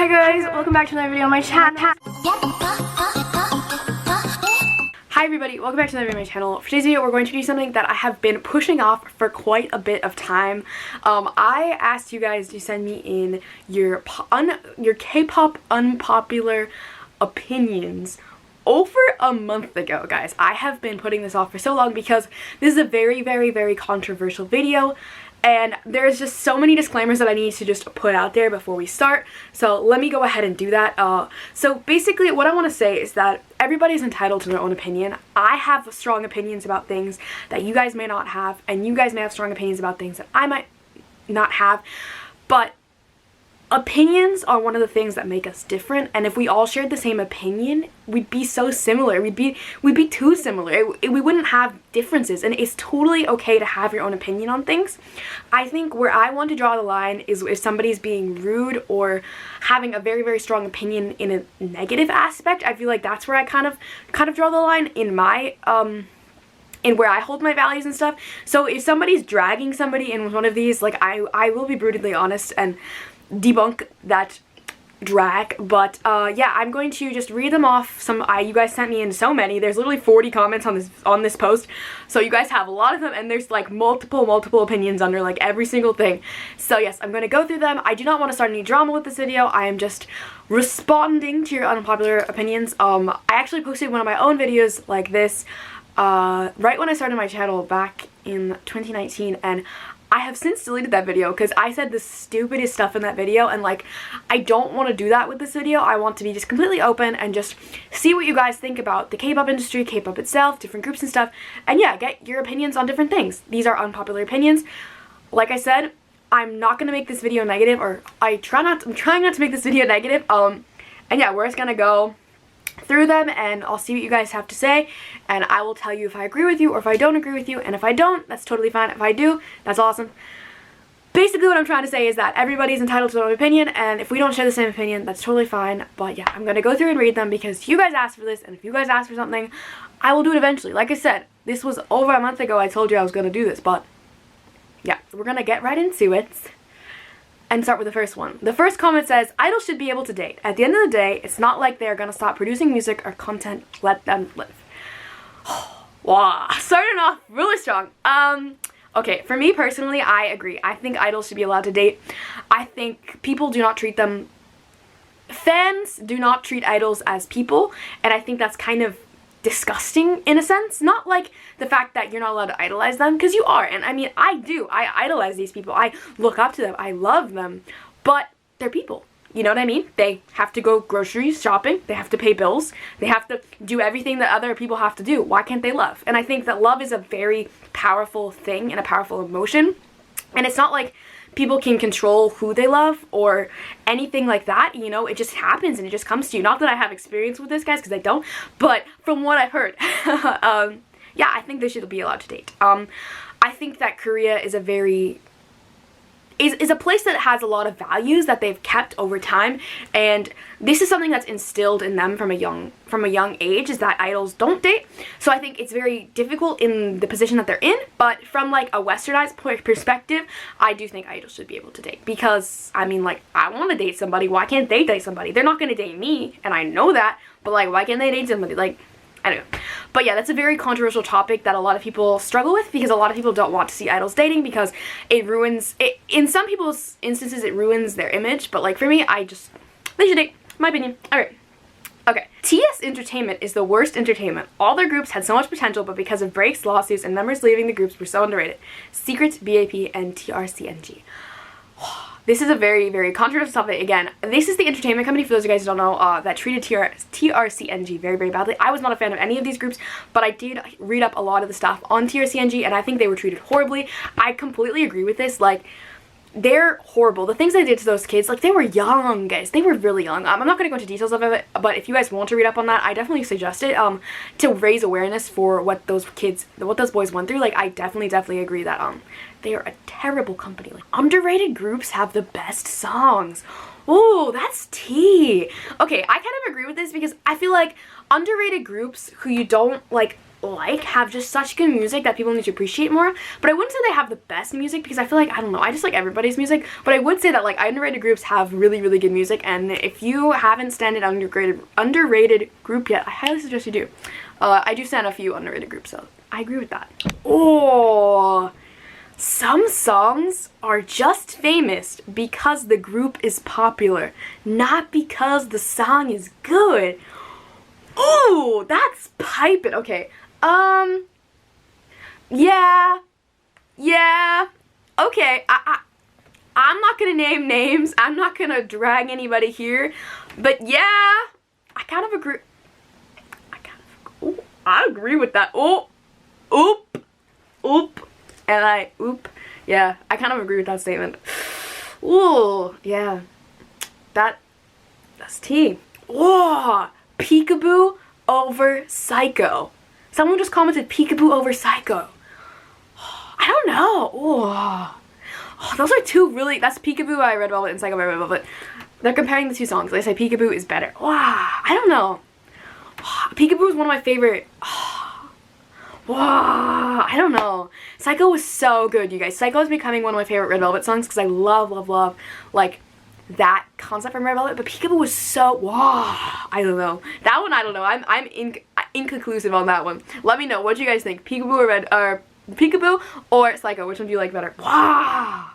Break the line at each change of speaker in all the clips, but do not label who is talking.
Hi guys, welcome back to another video on my channel. Hi everybody, welcome back to another video on my channel. For today's video, we're going to do something that I have been pushing off for quite a bit of time. I asked you guys to send me in your K-pop unpopular opinions over a month ago, guys. I have been putting this off for so long because this is a very controversial video. And there's just so many disclaimers that I need to just put out there before we start. So let me go ahead and do that. So basically what I want to say is that everybody's entitled to their own opinion. I have strong opinions about things that you guys may not have. And you guys may have strong opinions about things that I might not have. But opinions are one of the things that make us different, and if we all shared the same opinion, we'd be so similar. We'd be too similar. We wouldn't have differences, and it's totally okay to have your own opinion on things. I think where I want to draw the line is if somebody's being rude or having a very strong opinion in a negative aspect. I feel like that's where I kind of draw the line in my in where I hold my values and stuff. So if somebody's dragging somebody in with one of these, like I will be brutally honest and debunk that drag, but yeah, I'm going to just read them off. You guys sent me in so many. There's literally 40 comments on this post, so you guys have a lot of them, and there's like multiple opinions under like every single thing. So yes, I'm going to go through them. I do not want to start any drama with this video. I am just responding to your unpopular opinions. I actually posted one of my own videos like this right when I started my channel back in 2019, and I have since deleted that video because I said the stupidest stuff in that video, and like I don't want to do that with this video. I want to be just completely open and just see what you guys think about the K-pop industry, K-pop itself, different groups and stuff, and yeah, get your opinions on different things. These are unpopular opinions. Like I said, I'm not going to make this video negative, or I'm trying not to make this video negative. And yeah, we're just gonna go through them and I'll see what you guys have to say, and I will tell you if I agree with you or if I don't agree with you, and if I don't, that's totally fine. If I do, that's awesome. Basically what I'm trying to say is that everybody's entitled to their own opinion, and if we don't share the same opinion, that's totally fine. But yeah, I'm gonna go through and read them because you guys asked for this, and if you guys ask for something, I will do it eventually. Like I said, this was over a month ago. I told you I was gonna do this, but yeah, so we're gonna get right into it and start with the first one. The first comment says, idols should be able to date. At the end of the day, it's not like they're gonna stop producing music or content. Let them live. Wow, starting off really strong. Okay, for me personally, I agree. I think idols should be allowed to date. I think people do not treat them, fans do not treat idols as people, and I think that's kind of disgusting in a sense. Not like the fact that you're not allowed to idolize them, because you are, and I mean I do. I idolize these people. I look up to them. I love them, but they're people. You know what I mean? They have to go grocery shopping. They have to pay bills. They have to do everything that other people have to do. Why can't they love? And I think that love is a very powerful thing and a powerful emotion, and it's not like people can control who they love or anything like that, you know. It just happens and it just comes to you. Not that I have experience with this, guys, because I don't, but from what I've heard, yeah, I think they should be allowed to date. I think that Korea is a very is a place that has a lot of values that they've kept over time, and this is something that's instilled in them from a young age, is that idols don't date. So I think it's very difficult in the position that they're in, but from like a westernized perspective, I do think idols should be able to date, because I mean, like, I want to date somebody. Why can't they date somebody? They're not going to date me, and I know that, but like, why can't they date somebody? Like, I don't know. But yeah, that's a very controversial topic that a lot of people struggle with, because a lot of people don't want to see idols dating because it ruins it. In some people's instances, it ruins their image, but like for me, they should date, my opinion. Alright. Okay. TS Entertainment is the worst entertainment. All their groups had so much potential, but because of breaks, lawsuits, and members leaving the groups were so underrated. Secret, BAP, and TRCNG. This is a very controversial topic. Again, this is the entertainment company, for those of you guys who don't know, that treated TRCNG very badly. I was not a fan of any of these groups, but I did read up a lot of the stuff on TRCNG, and I think they were treated horribly. I completely agree with this. Like, they're horrible. The things they did to those kids, like, they were young, guys. They were really young. I'm not going to go into details of it, but if you guys want to read up on that, I definitely suggest it, to raise awareness for what those boys went through. Like, I definitely agree that, they are a terrible company. Like, underrated groups have the best songs. Oh, that's tea. Okay, I kind of agree with this because I feel like underrated groups who you don't, like, like have just such good music that people need to appreciate more. But I wouldn't say they have the best music, because I feel like, I don't know, I just like everybody's music. But I would say that like underrated groups have really, really good music, and if you haven't stand an underrated group yet, I highly suggest you do. I do stand a few underrated groups, so I agree with that. Oh, some songs are just famous because the group is popular, not because the song is good. Ooh, that's piping. Okay. Yeah. Okay. I'm not gonna name names. I'm not gonna drag anybody here. But yeah, I kind of agree. Ooh, I agree with that. Oh, oop. And oop. Yeah, I kind of agree with that statement. Ooh, yeah. That's tea. Whoa, Peekaboo over Psycho. Someone just commented Peekaboo over Psycho. I don't know. Oh, those are two really, that's Peekaboo by Red Velvet and Psycho by Red Velvet. They're comparing the two songs. They say Peekaboo is better. Wow, I don't know. Peekaboo is one of my favorite. Wow, I don't know. Psycho was so good, you guys. Psycho is becoming one of my favorite Red Velvet songs because I love like that concept from Red Velvet. But Peekaboo was so, wow, I don't know. That one, I don't know. I'm inconclusive on that one. Let me know what you guys think. Peekaboo or Psycho? Which one do you like better? Wow,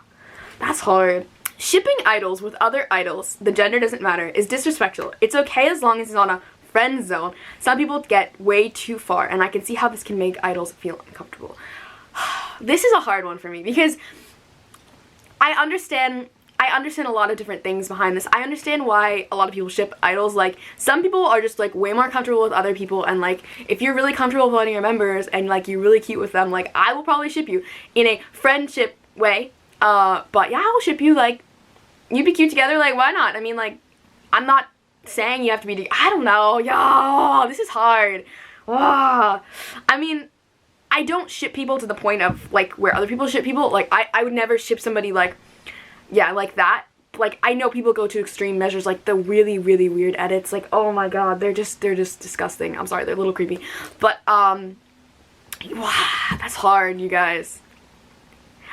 that's hard. Shipping idols with other idols, the gender doesn't matter, is disrespectful. It's okay as long as it's on a friend zone. Some people get way too far, and I can see how this can make idols feel uncomfortable. This is a hard one for me because I understand a lot of different things behind this. I understand why a lot of people ship idols. Like, some people are just like way more comfortable with other people, and like if you're really comfortable with one of your members and like you're really cute with them, like I will probably ship you in a friendship way. But yeah, I will ship you. Like, you'd be cute together, like why not? I mean, like, I'm not saying you have to be, I don't know, yo, this is hard. I mean, I don't ship people to the point of like where other people ship people. Like I would never ship somebody like, yeah, like that. Like, I know people go to extreme measures, like the really, really weird edits, like, oh my god, they're just disgusting. I'm sorry, they're a little creepy. But wow, that's hard, you guys.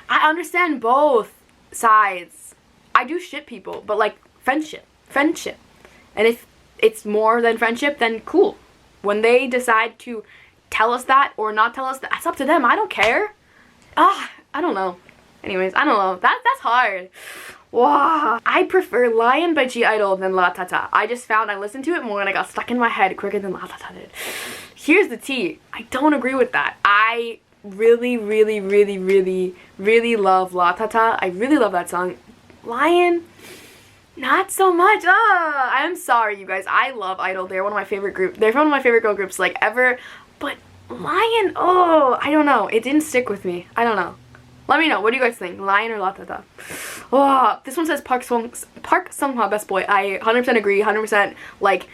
I understand both sides. I do ship people, but like friendship. And if it's more than friendship, then cool. When they decide to tell us that or not tell us that, that's up to them. I don't care. I don't know. Anyways, I don't know. That's hard. Wow. I prefer Lion by G-Idol than La Tata. I just found I listened to it more and I got stuck in my head quicker than La Tata did. Here's the tea. I don't agree with that. I really love La Tata. I really love that song. Lion, not so much. I'm sorry, you guys. I love Idol. They're one of my favorite groups. They're one of my favorite girl groups like ever. But Lion, I don't know. It didn't stick with me. I don't know. Let me know. What do you guys think? Lion or La Tata? This one says Park Sung-ha best boy. I 100% agree. 100% like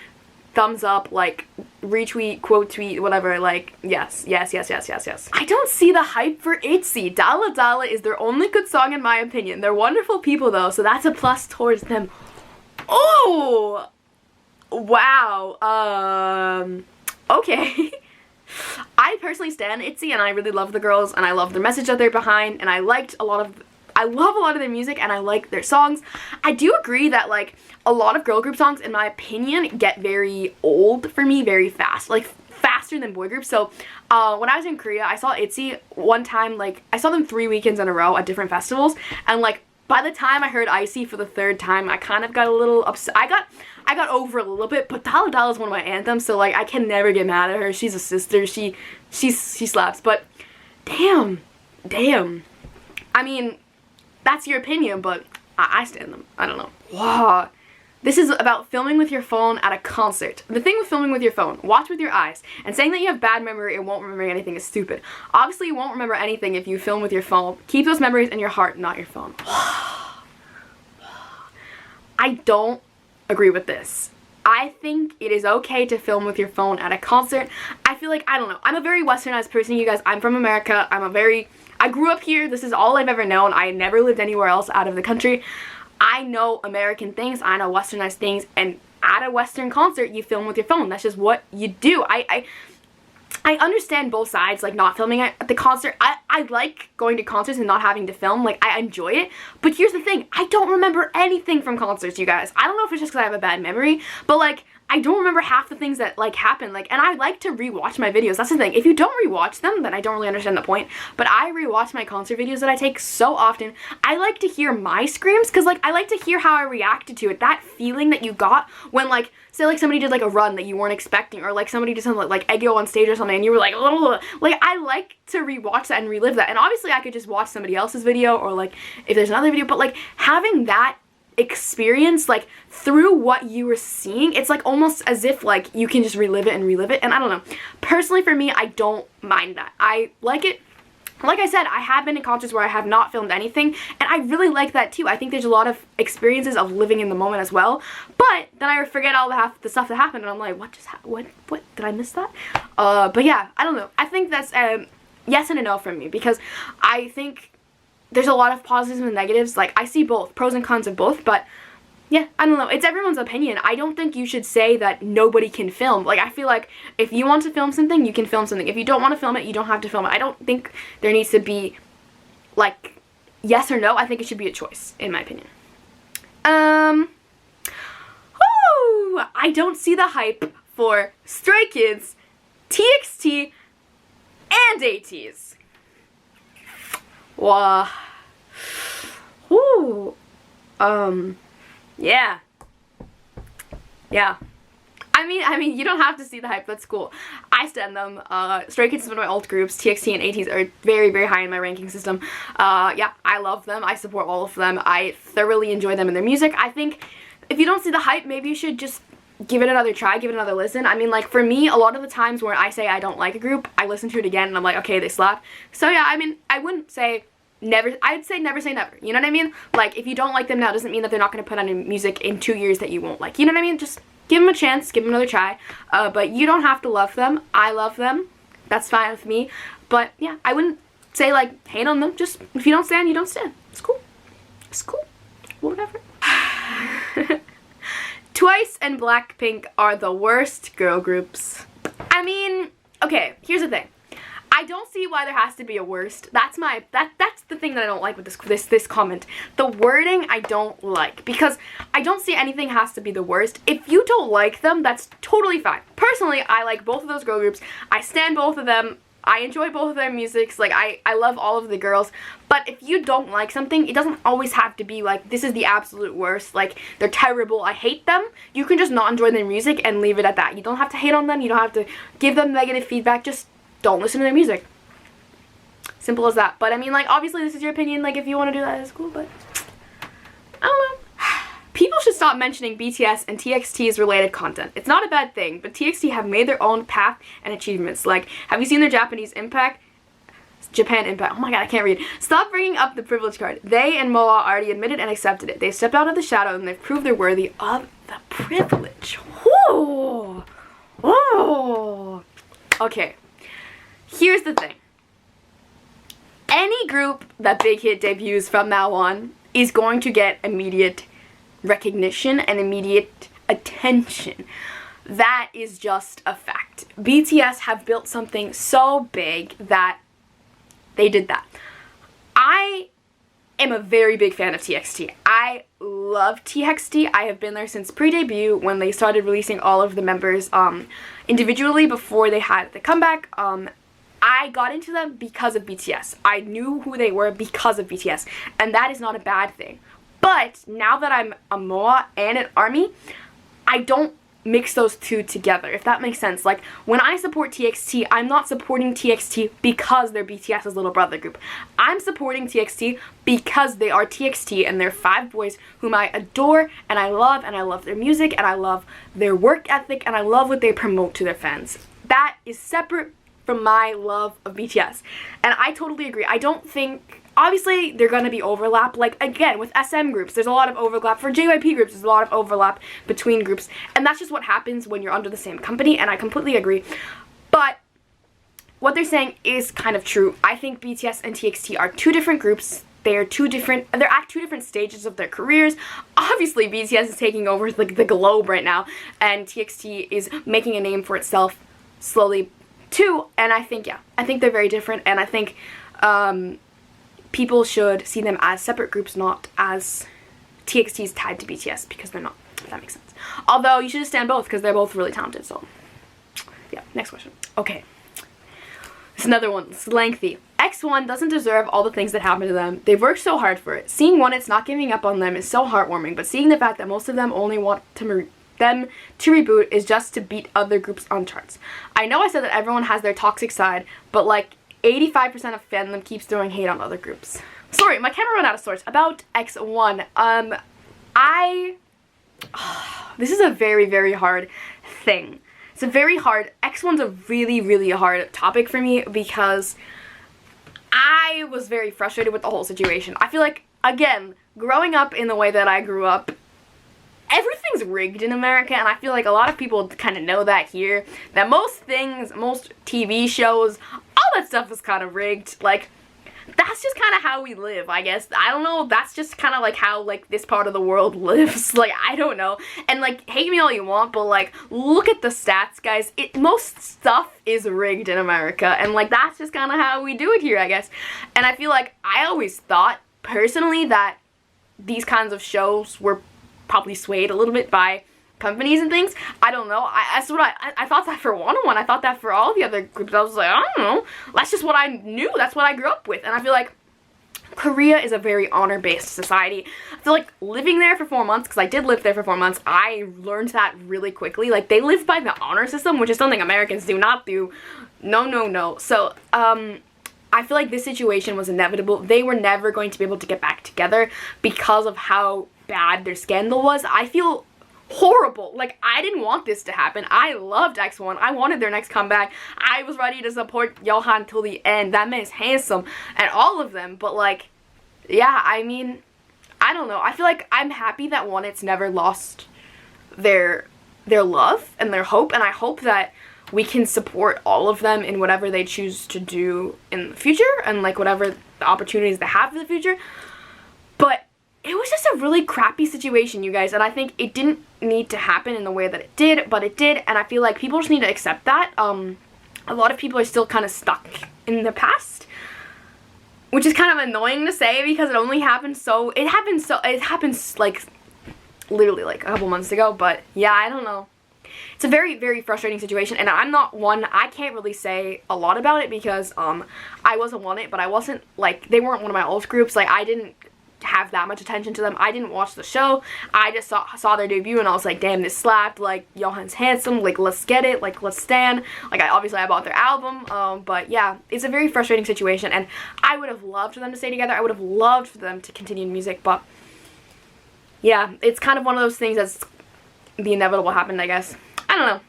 thumbs up, like retweet, quote tweet, whatever. Like, yes. I don't see the hype for ITZY. Dalla Dalla is their only good song in my opinion. They're wonderful people though, so that's a plus towards them. Oh, wow. Okay. I personally stan ITZY and I really love the girls and I love the message that they're behind, and I love a lot of their music and I like their songs. I do agree that like a lot of girl group songs, in my opinion, get very old for me very fast, like faster than boy groups. So when I was in Korea, I saw ITZY one time. Like, I saw them 3 weekends in a row at different festivals, and like by the time I heard Icy for the 3rd time, I kind of got a little upset. I got over it a little bit, but Dalla Dalla is one of my anthems, so like I can never get mad at her. She's a sister. She slaps. But damn. I mean, that's your opinion, but I stand them. I don't know. Wow. This is about filming with your phone at a concert. The thing with filming with your phone, watch with your eyes. And saying that you have bad memory and won't remember anything is stupid. Obviously, you won't remember anything if you film with your phone. Keep those memories in your heart, not your phone. I don't agree with this. I think it is okay to film with your phone at a concert. I feel like, I don't know, I'm a very westernized person, you guys. I'm from America. I grew up here. This is all I've ever known. I never lived anywhere else out of the country. I know American things, I know westernized things, and at a western concert, you film with your phone. That's just what you do. I understand both sides, like not filming at the concert. I like going to concerts and not having to film. Like, I enjoy it. But here's the thing. I don't remember anything from concerts, you guys. I don't know if it's just because I have a bad memory, but like, I don't remember half the things that like happen. Like, and I like to rewatch my videos. That's the thing. If you don't rewatch them, then I don't really understand the point. But I rewatch my concert videos that I take so often. I like to hear my screams because like I like to hear how I reacted to it. That feeling that you got when like, say like somebody did like a run that you weren't expecting, or like somebody did something like egg on stage or something and you were like, ugh. Like, I like to rewatch that and relive that. And obviously I could just watch somebody else's video, or like if there's another video, but like having that experience like through what you were seeing, it's like almost as if like you can just relive it and relive it. And I don't know, personally for me, I don't mind that. I like it. Like I said, I have been in concerts where I have not filmed anything, and I really like that too. I think there's a lot of experiences of living in the moment as well. But then I forget all the stuff that happened, and I'm like, what just happened? What did I miss that? But yeah, I don't know. I think that's yes and a no from me, because I think there's a lot of positives and negatives. Like, I see both, pros and cons of both, but yeah, I don't know. It's everyone's opinion. I don't think you should say that nobody can film. Like, I feel like if you want to film something, you can film something. If you don't want to film it, you don't have to film it. I don't think there needs to be, like, yes or no. I think it should be a choice, in my opinion. I don't see the hype for Stray Kids, TXT, and ATEEZ. Wow. Ooh. Yeah. Yeah. I mean, you don't have to see the hype. That's cool. I stan them. Stray Kids is one of my old groups. TXT and ATEEZ are very, very high in my ranking system. Yeah, I love them. I support all of them. I thoroughly enjoy them and their music. I think if you don't see the hype, maybe you should just give it another try, give it another listen. I mean, like, for me, a lot of the times where I say I don't like a group, I listen to it again and I'm like, okay, they slap. So yeah, I mean, I wouldn't say never, I'd say never say never, you know what I mean? Like, if you don't like them now, doesn't mean that they're not going to put out music in 2 years that you won't like, you know what I mean? Just give them a chance, give them another try, but you don't have to love them. I love them, that's fine with me, but yeah, I wouldn't say, like, hate on them. Just, if you don't stand, you don't stand. It's cool. It's cool. Whatever. Twice and Blackpink are the worst girl groups. I mean, okay, here's the thing. I don't see why there has to be a worst. That's the thing that I don't like with this comment. The wording I don't like, because I don't see anything has to be the worst. If you don't like them, that's totally fine. Personally, I like both of those girl groups. I stan both of them. I enjoy both of their musics. Like, I love all of the girls. But if you don't like something, it doesn't always have to be like, this is the absolute worst, like, they're terrible, I hate them. You can just not enjoy their music and leave it at that. You don't have to hate on them. You don't have to give them negative feedback. Just don't listen to their music. Simple as that. But I mean, like, obviously this is your opinion. Like, if you want to do that, it's cool, but I don't know. People should stop mentioning BTS and TXT's related content. It's not a bad thing, but TXT have made their own path and achievements. Like, have you seen their Japanese impact? Japan impact. Oh my god, I can't read. Stop bringing up the privilege card. They and Moa already admitted and accepted it. They've stepped out of the shadow and they've proved they're worthy of the privilege. Whoa. Whoa. Okay. Here's the thing. Any group that Big Hit debuts from now on is going to get immediate recognition and immediate attention. That is just a fact. BTS have built something so big that they did that. I am a very big fan of TXT. I love TXT. I have been there since pre-debut when they started releasing all of the members individually before they had the comeback. I got into them because of BTS. I knew who they were because of BTS, and that is not a bad thing. But now that I'm a MOA and an ARMY, I don't mix those two together, if that makes sense. Like, when I support TXT, I'm not supporting TXT because they're BTS's little brother group. I'm supporting TXT because they are TXT and they're 5 boys whom I adore and I love their music and I love their work ethic and I love what they promote to their fans. That is separate from my love of BTS. And I totally agree. I don't think, obviously they're gonna be overlap, like, again, with SM groups, there's a lot of overlap. For JYP groups, there's a lot of overlap between groups, and that's just what happens when you're under the same company, and I completely agree. But what they're saying is kind of true. I think BTS and TXT are 2 different groups. They're at 2 different stages of their careers. Obviously, BTS is taking over, like, the globe right now, and TXT is making a name for itself slowly too, and I think, yeah, I think they're very different, and I think people should see them as separate groups, not as TXT's tied to BTS, because they're not, if that makes sense. Although, you should just stand both, because they're both really talented, so, yeah, next question. Okay. This is another one. It's lengthy. X1 doesn't deserve all the things that happen to them. They've worked so hard for it. Seeing one, it's not giving up on them is so heartwarming, but seeing the fact that most of them only want them to reboot is just to beat other groups on charts. I know I said that everyone has their toxic side, but like 85% of fandom keeps throwing hate on other groups. Sorry, my camera ran out of storage. About X1, this is a very, very hard thing. It's a very hard, X1's a really, really hard topic for me because I was very frustrated with the whole situation. I feel like, again, growing up in the way that I grew up, everything's rigged in America, and I feel like a lot of people kind of know that here, that most things, most TV shows, all that stuff is kind of rigged. Like, that's just kind of how we live, I guess. I don't know, that's just kind of like how, like, this part of the world lives. Like, I don't know. And, like, hate me all you want, but, like, look at the stats, guys. Most stuff is rigged in America, and, like, that's just kind of how we do it here, I guess. And I feel like I always thought, personally, that these kinds of shows were probably swayed a little bit by companies and things. I don't know. I thought that for 101. I thought that for all the other groups. I was like, I don't know. That's just what I knew. That's what I grew up with. And I feel like Korea is a very honor-based society. I feel like living there for 4 months, because I did live there for 4 months, I learned that really quickly. Like, they live by the honor system, which is something Americans do not do. No, no, no. So, I feel like this situation was inevitable. They were never going to be able to get back together because of how bad their scandal was. I feel horrible. Like, I didn't want this to happen. I loved X1. I wanted their next comeback. I was ready to support Yohan till the end. That man is handsome, and all of them. But, like, yeah, I mean, I don't know. I feel like I'm happy that it's never lost their love and their hope, and I hope that we can support all of them in whatever they choose to do in the future, and, like, whatever the opportunities they have for the future. But it was just a really crappy situation, you guys, and I think it didn't need to happen in the way that it did, but it did, and I feel like people just need to accept that. A lot of people are still kind of stuck in the past, which is kind of annoying to say because it only happened it happens like literally like a couple months ago, but yeah, I don't know. It's a very, very frustrating situation, and I'm not one, I can't really say a lot about it because I wasn't on it, but I wasn't, like, they weren't one of my old groups. Like, I didn't have that much attention to them. I didn't watch the show. I just saw their debut, and I was like, damn, this slapped. Like, Yohan's handsome. Like, let's get it. Like, let's stand. Like, obviously I bought their album, but yeah, it's a very frustrating situation, and I would have loved for them to stay together. I would have loved for them to continue in music, but yeah, it's kind of one of those things that's the inevitable happened, I guess. I don't know.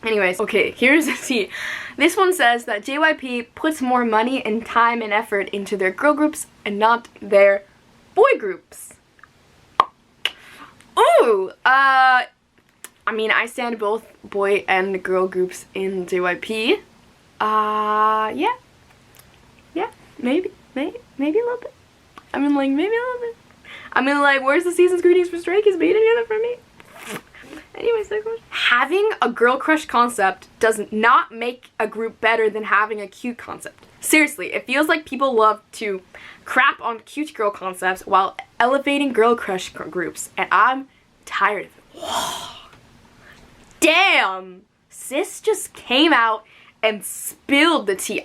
Anyways, okay, here's the tea. This one says that JYP puts more money and time and effort into their girl groups and not their boy groups. Ooh, I mean, I stand both boy and girl groups in JYP. Yeah. Yeah, maybe a little bit. I mean, like, maybe a little bit. I mean, like, where's the season's greetings for Stray Kids being together for me? Anyways, next question. Having a girl crush concept does not make a group better than having a cute concept. Seriously, it feels like people love to crap on cute girl concepts while elevating girl crush groups, and I'm tired of it. Damn! Sis just came out and spilled the tea.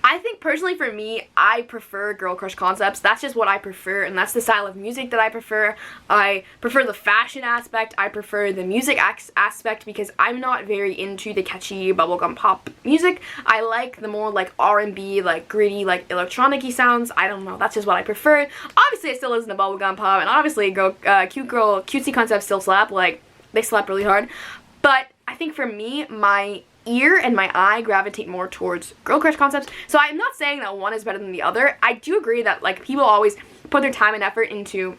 I think personally for me, I prefer girl crush concepts. That's just what I prefer, and that's the style of music that I prefer. I prefer the fashion aspect. I prefer the music aspect because I'm not very into the catchy bubblegum pop music. I like the more like R&B, like gritty, like electronic-y sounds. I don't know. That's just what I prefer. Obviously, I still listen to bubblegum pop, and obviously cutesy concepts still slap. Like, they slap really hard. But I think for me, my ear and my eye gravitate more towards girl crush concepts. So I'm not saying that one is better than the other. I do agree that, like, people always put their time and effort into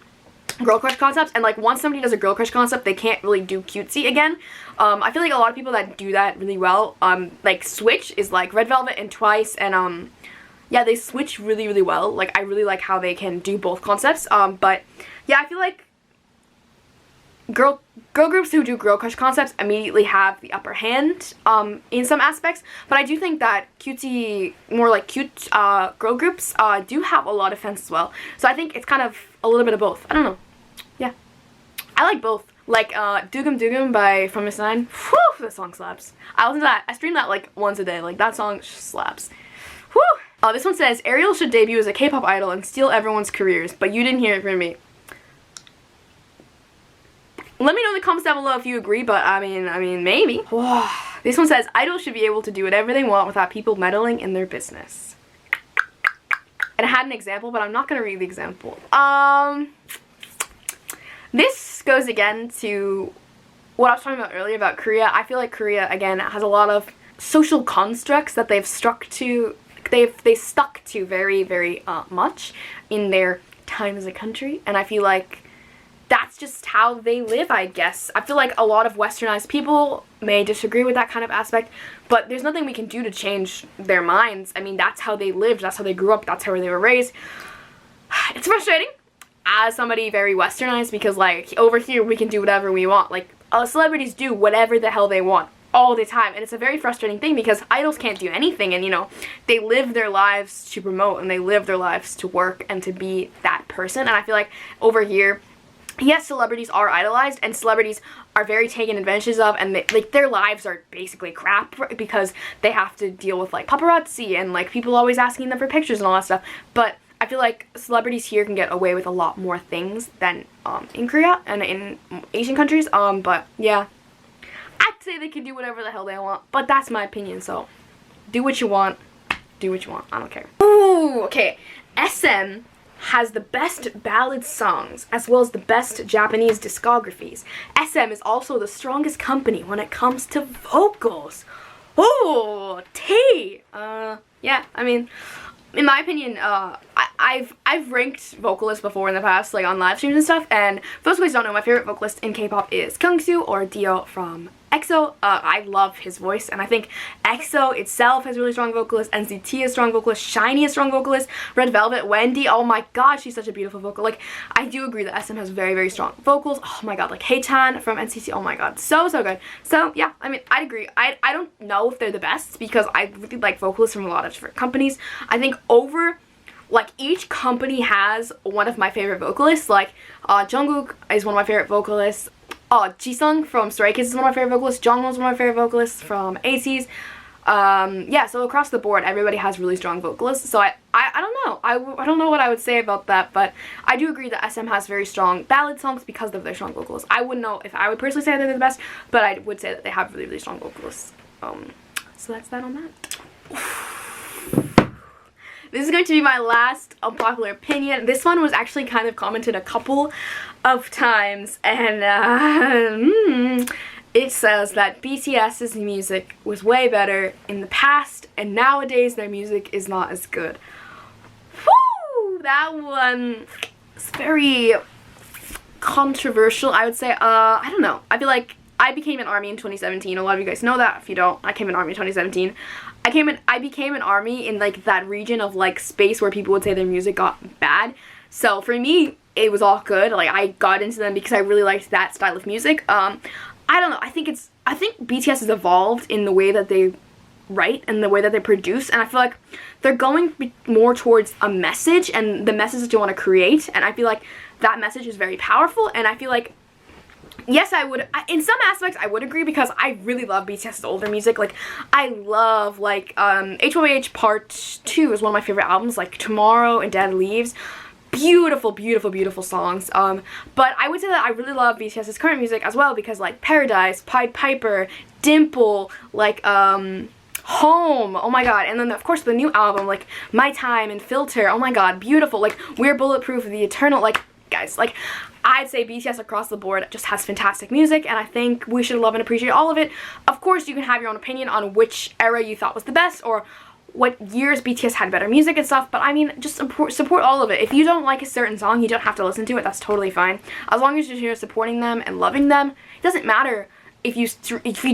girl crush concepts, and, like, once somebody does a girl crush concept, they can't really do cutesy again. I feel like a lot of people that do that really well, like, switch is like Red Velvet and Twice, and yeah, they switch really, really well. Like, I really like how they can do both concepts. But yeah, I feel like girl groups who do girl crush concepts immediately have the upper hand in some aspects, but I do think that more like cute girl groups do have a lot of fans as well. So I think it's kind of a little bit of both. I don't know. Yeah, I like both. Like Dugum Dugum by From Miss 9. Whew, that song slaps. I listen to that. I stream that like once a day. Like that song slaps. Whew. This one says Ariel should debut as a K-pop idol and steal everyone's careers, but you didn't hear it from me. Let me know in the comments down below if you agree, but I mean, maybe. This one says, idols should be able to do whatever they want without people meddling in their business. And I had an example, but I'm not going to read the example. This goes again to what I was talking about earlier about Korea. I feel like Korea, again, has a lot of social constructs that they've stuck to very, very much in their time as a country. And I feel like that's just how they live, I guess. I feel like a lot of westernized people may disagree with that kind of aspect, but there's nothing we can do to change their minds. I mean, that's how they lived, that's how they grew up, that's how they were raised. It's frustrating as somebody very westernized because, like, over here we can do whatever we want. Like, celebrities do whatever the hell they want all the time, and it's a very frustrating thing because idols can't do anything, and, you know, they live their lives to promote, and they live their lives to work and to be that person. And I feel like over here, yes, celebrities are idolized, and celebrities are very taken advantage of, and like their lives are basically crap because they have to deal with like paparazzi and like people always asking them for pictures and all that stuff. But I feel like celebrities here can get away with a lot more things than in Korea and in Asian countries. But yeah, I'd say they can do whatever the hell they want, but that's my opinion. So do what you want. Do what you want. I don't care. Ooh, okay. SM has the best ballad songs as well as the best Japanese discographies. SM is also the strongest company when it comes to vocals. Oh, T. Yeah, I mean, in my opinion, I've ranked vocalists before in the past, like on live streams and stuff, and for those who guys don't know, my favorite vocalist in K-pop is Kyungsoo or Dio from EXO. I love his voice, and I think EXO itself has really strong vocalists, NCT is strong vocalist, SHINee is strong vocalist, Red Velvet, Wendy, oh my god, she's such a beautiful vocal. Like, I do agree that SM has very, very strong vocals. Oh my god, like Haechan from NCT, oh my god, so good. So yeah, I mean, I'd agree. I don't know if they're the best because I really like vocalists from a lot of different companies. I think like, each company has one of my favorite vocalists. Like, Jungkook is one of my favorite vocalists. Jisung from Stray Kids is one of my favorite vocalists. Jongwon's one of my favorite vocalists from ATEEZ. Yeah, so across the board, everybody has really strong vocalists. So I don't know. I don't know what I would say about that, but I do agree that SM has very strong ballad songs because of their strong vocals. I wouldn't know if I would personally say they're the best, but I would say that they have really, really strong vocalists. So that's that on that. This is going to be my last unpopular opinion. This one was actually kind of commented a couple of times, and it says that BTS's music was way better in the past, and nowadays their music is not as good. Woo! That one is very controversial, I would say. I don't know. I feel like I became an ARMY in 2017. A lot of you guys know that. If you don't, I came an ARMY in 2017. I became an ARMY in like that region of like space where people would say their music got bad. So for me, it was all good. Like, I got into them because I really liked that style of music. I don't know. I think BTS has evolved in the way that they write and the way that they produce, and I feel like they're going more towards a message and the message that you want to create, and I feel like that message is very powerful. And I feel like, yes, in some aspects I would agree because I really love BTS's older music. Like, I love, like, HYH Part 2 is one of my favorite albums, like Tomorrow and Dead Leaves. Beautiful, beautiful, beautiful songs. But I would say that I really love BTS's current music as well because, like, Paradise, Pied Piper, Dimple, like, Home, oh my god, and then of course the new album, like My Time and Filter, oh my god, beautiful, like We're Bulletproof, The Eternal, like, guys, like, I'd say BTS across the board just has fantastic music, and I think we should love and appreciate all of it. Of course, you can have your own opinion on which era you thought was the best, or what years BTS had better music and stuff, but I mean, just support all of it. If you don't like a certain song, you don't have to listen to it, that's totally fine. As long as you're here supporting them and loving them, it doesn't matter if you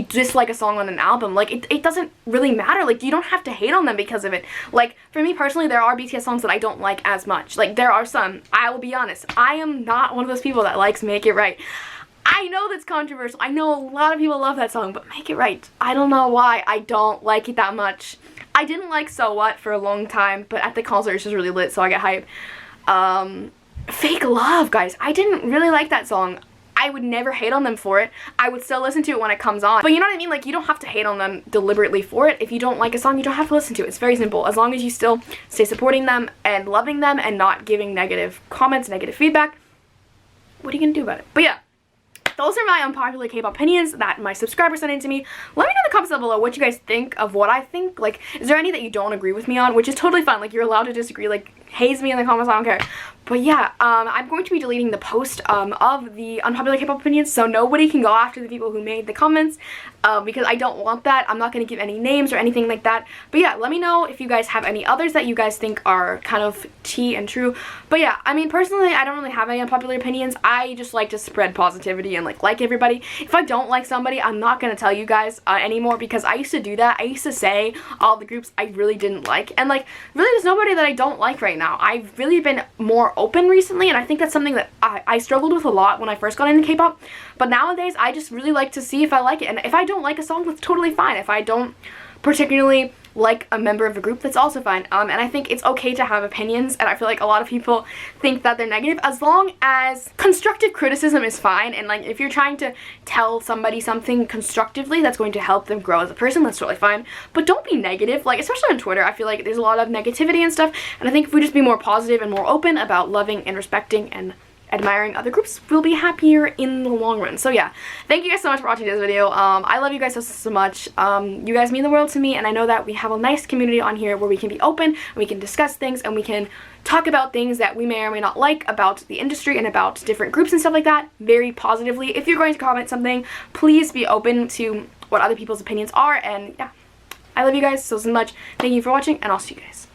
dislike a song on an album. Like, it doesn't really matter. Like, you don't have to hate on them because of it. Like, for me personally, there are BTS songs that I don't like as much. Like, there are some. I will be honest. I am not one of those people that likes Make It Right. I know that's controversial. I know a lot of people love that song, but make it right. I don't know why. I don't like it that much. I didn't like So What for a long time, but at the concert it's just really lit, so I get hype. Fake Love, guys. I didn't really like that song. I would never hate on them for it. I would still listen to it when it comes on. But you know what I mean? Like, you don't have to hate on them deliberately for it. If you don't like a song, you don't have to listen to it. It's very simple. As long as you still stay supporting them and loving them and not giving negative comments, negative feedback, what are you gonna do about it? But yeah, those are my unpopular K-pop opinions that my subscribers sent in to me. Let me know in the comments down below what you guys think of what I think. Like, is there any that you don't agree with me on? Which is totally fine. Like, you're allowed to disagree. Like, haze me in the comments. I don't care. But yeah, I'm going to be deleting the post of the unpopular K-pop opinions, so nobody can go after the people who made the comments, because I don't want that. I'm not going to give any names or anything like that. But yeah, let me know if you guys have any others that you guys think are kind of tea and true. But yeah, I mean, personally, I don't really have any unpopular opinions. I just like to spread positivity and like everybody. If I don't like somebody, I'm not going to tell you guys anymore, because I used to do that. I used to say all the groups I really didn't like, and like, really there's nobody that I don't like right now. I've really been more open recently, and I think that's something that I struggled with a lot when I first got into K-pop, but nowadays I just really like to see if I like it, and if I don't like a song, that's totally fine. If I don't particularly like a member of a group, that's also fine. And I think it's okay to have opinions, and I feel like a lot of people think that they're negative, as long as constructive criticism is fine, and like, if you're trying to tell somebody something constructively that's going to help them grow as a person, that's totally fine. But don't be negative, like, especially on Twitter. I feel like there's a lot of negativity and stuff, and I think if we just be more positive and more open about loving and respecting and admiring other groups, we'll be happier in the long run. So yeah, thank you guys so much for watching this video. I love you guys so much. You guys mean the world to me, and I know that we have a nice community on here where we can be open, and we can discuss things, and we can talk about things that we may or may not like about the industry and about different groups and stuff like that very positively. If you're going to comment something, please be open to what other people's opinions are, and yeah, I love you guys so much. Thank you for watching, and I'll see you guys